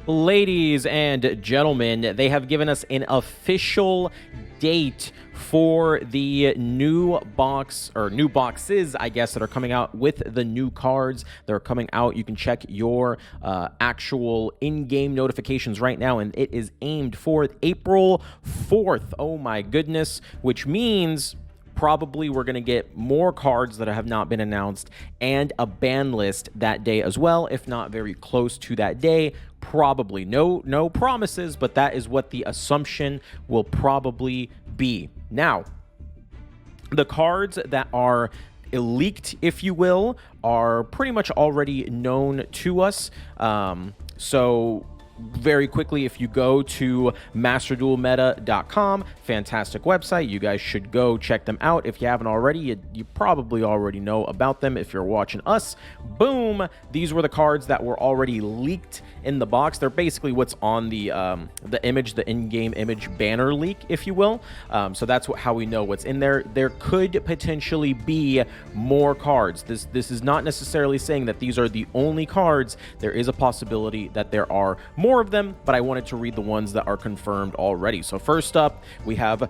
Ladies and gentlemen, they have given us an official date for the new box, or new boxes, I guess, that are coming out with the new cards that are coming out. You can check your actual in-game notifications right now, and it is aimed for April 4th. Oh my goodness, which means probably we're going to get more cards that have not been announced and a ban list that day as well, if not very close to that day. Probably no promises, but that is what the assumption will probably be. Now, the cards that are leaked, if you will, are pretty much already known to us. So very quickly, if you go to masterduelmeta.com, fantastic website, you guys should go check them out. If you haven't already, you probably already know about them if you're watching us. Boom, these were the cards that were already leaked in the box. They're basically what's on the image, the in-game image banner leak, if you will. So that's how we know what's in there. There could potentially be more cards. This is not necessarily saying that these are the only cards. There is a possibility that there are more of them, but I wanted to read the ones that are confirmed already. So first up, we have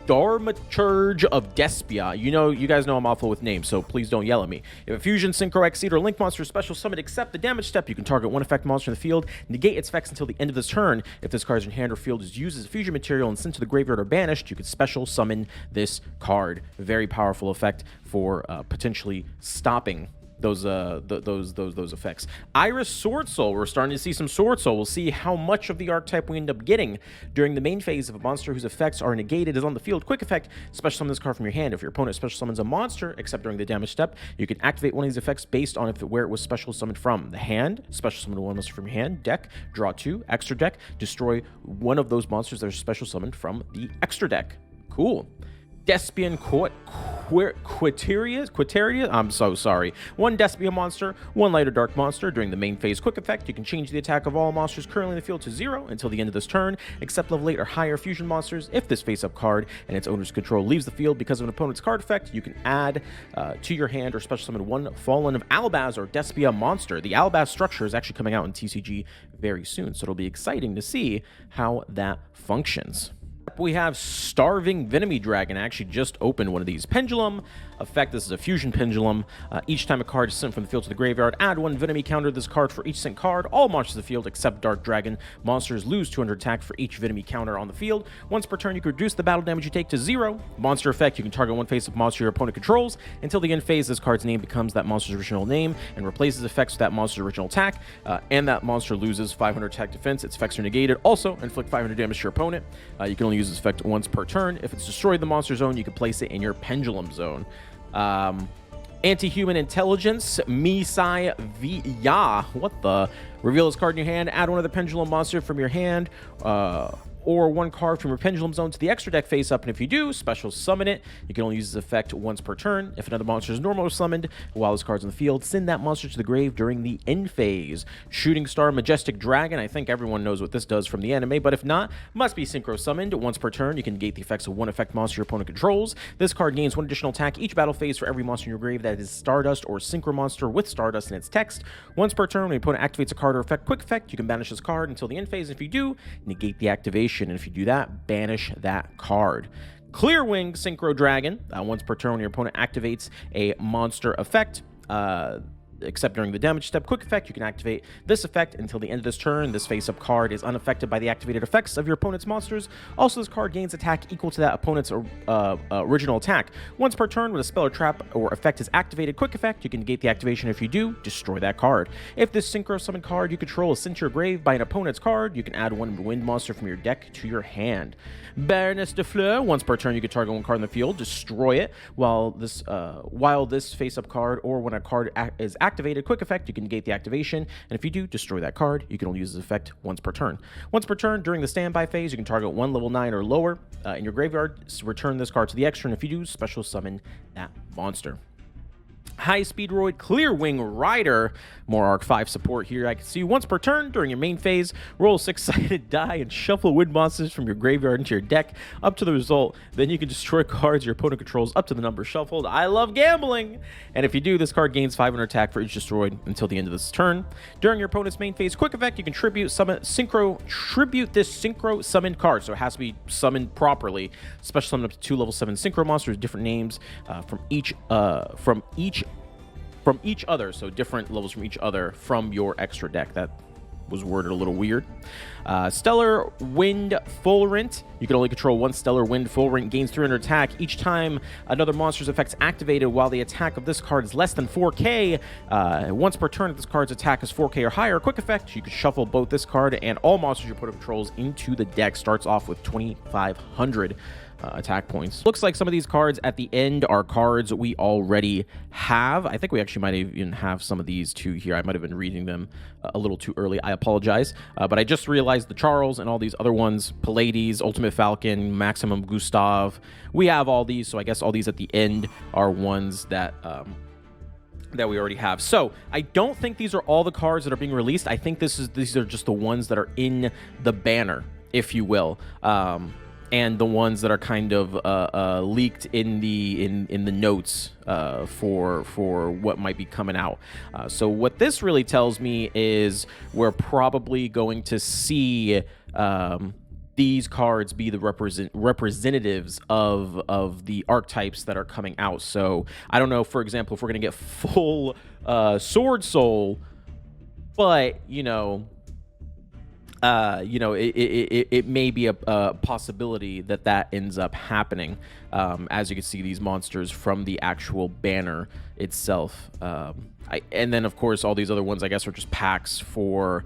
Thaumaturge of Despia. You guys know I'm awful with names, so please don't yell at me. If a Fusion, Synchro, Exceed, or Link monster special summon except the damage step, you can target one effect monster in the field, negate its effects until the end of this turn. If this card's in hand or field is used as a fusion material and sent to the graveyard or banished, you can special summon this card. Very powerful effect for potentially stopping those effects. Iris Sword Soul. We're starting to see some Sword Soul. We'll see how much of the archetype we end up getting during the main phase. If a monster whose effects are negated is on the field, quick effect, special summon this card from your hand. If your opponent special summons a monster, except during the damage step, you can activate one of these effects based on where it was special summoned from. The hand, special summon one monster from your hand. Deck, draw two. Extra deck, destroy one of those monsters that are special summoned from the extra deck. Cool. Despian Quateria. I'm so sorry. One Despia monster, one light or dark monster. During the main phase quick effect, you can change the attack of all monsters currently in the field to 0 until the end of this turn, except level 8 or higher fusion monsters. If this face-up card and its owner's control leaves the field because of an opponent's card effect, you can add to your hand or special summon one Fallen of Albaz or Despia monster. The Albaz structure is actually coming out in TCG very soon, so it'll be exciting to see how that functions. We have Starving Venomy Dragon. I actually just opened one of these. Pendulum effect. This is a fusion pendulum. Each time a card is sent from the field to the graveyard, add one Venomy counter to this card for each sent card. All monsters in the field except Dark Dragon monsters lose 200 attack for each Venomy counter on the field. Once per turn, you can reduce the battle damage you take to 0. Monster effect. You can target one face-up monster your opponent controls. Until the end phase, this card's name becomes that monster's original name and replaces effects with that monster's original attack. And that monster loses 500 attack defense. Its effects are negated. Also, inflict 500 damage to your opponent. You can only use this effect once per turn. If it's destroyed the monster zone, you can place it in your pendulum zone. Anti-Human Intelligence, Misai Vya. What the? Reveal this card in your hand, add one of the pendulum monster from your hand, or one card from your pendulum zone to the extra deck face up, and if you do, special summon it. You can only use this effect once per turn. If another monster is normally summoned while this card's in the field, send that monster to the grave during the end phase. Shooting Star Majestic Dragon. I think everyone knows what this does from the anime, but if not, must be synchro summoned. Once per turn, you can negate the effects of one effect monster your opponent controls. This card gains one additional attack each battle phase for every monster in your grave that is Stardust or Synchro monster with Stardust in its text. Once per turn, when your opponent activates a card or effect, quick effect, you can banish this card until the end phase. If you do, negate the activation. And if you do that, banish that card. Clearwing Synchro Dragon. Once per turn, when your opponent activates a monster effect, except during the damage step, quick effect, you can activate this effect until the end of this turn. This face-up card is unaffected by the activated effects of your opponent's monsters. Also, this card gains attack equal to that opponent's original attack. Once per turn, when a spell or trap or effect is activated, quick effect, you can negate the activation. If you do, destroy that card. If this synchro summon card you control is sent to your grave by an opponent's card, you can add one wind monster from your deck to your hand. Baroness de Fleur. Once per turn, you can target one card in the field, destroy it. While this face-up card or when a card is activated, quick effect, you can negate the activation, and if you do, destroy that card. You can only use this effect once per turn. Once per turn, during the standby phase, you can target one level 9 or lower in your graveyard, return this card to the extra, and if you do, special summon that monster. High Speed Roid Clear Wing Rider, more Arc 5 support here. I can see you once per turn during your main phase. Roll a 6-sided die and shuffle wind monsters from your graveyard into your deck up to the result. Then you can destroy cards your opponent controls up to the number shuffled. I love gambling! And if you do, this card gains 500 attack for each destroyed until the end of this turn. During your opponent's main phase quick effect, you can tribute this synchro summoned card. So it has to be summoned properly. Special summon up to 2 level 7 synchro monsters, different names from each other, so different levels from each other from your extra deck. That was worded a little weird. Stellar Wind Fulrent. You can only control 1 Stellar Wind Fulrent. Gains 300 attack each time another monster's effect's activated while the attack of this card is less than 4k. Once per turn, if this card's attack is 4k or higher, quick effect, you can shuffle both this card and all monsters your opponent controls into the deck. Starts off with 2,500 attack points. Looks like some of these cards at the end are cards we already have. I think we actually might even have some of these too here. I might have been reading them a little too early. I apologize. But I just realized the Charles and all these other ones, Pallades, Ultimate Falcon, Maximum Gustav. We have all these, so I guess all these at the end are ones that that we already have. So I don't think these are all the cards that are being released. I think these are just the ones that are in the banner, if you will. And the ones that are kind of leaked in the notes for what might be coming out. So what this really tells me is we're probably going to see these cards be the representatives of the archetypes that are coming out. So I don't know, for example, if we're going to get full Sword Soul, but it may be a possibility that ends up happening. As you can see, these monsters from the actual banner itself. And then, of course, all these other ones, I guess, are just packs for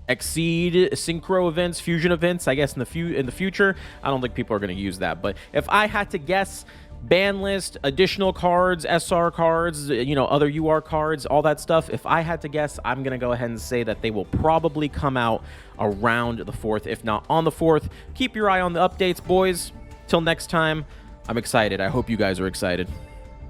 Exceed, Synchro events, Fusion events, I guess, in the future. I don't think people are going to use that. But if I had to guess, Banlist, additional cards, SR cards, other UR cards, all that stuff. If I had to guess, I'm going to go ahead and say that they will probably come out around the 4th, if not on the 4th. Keep your eye on the updates, boys. Till next time, I'm excited. I hope you guys are excited.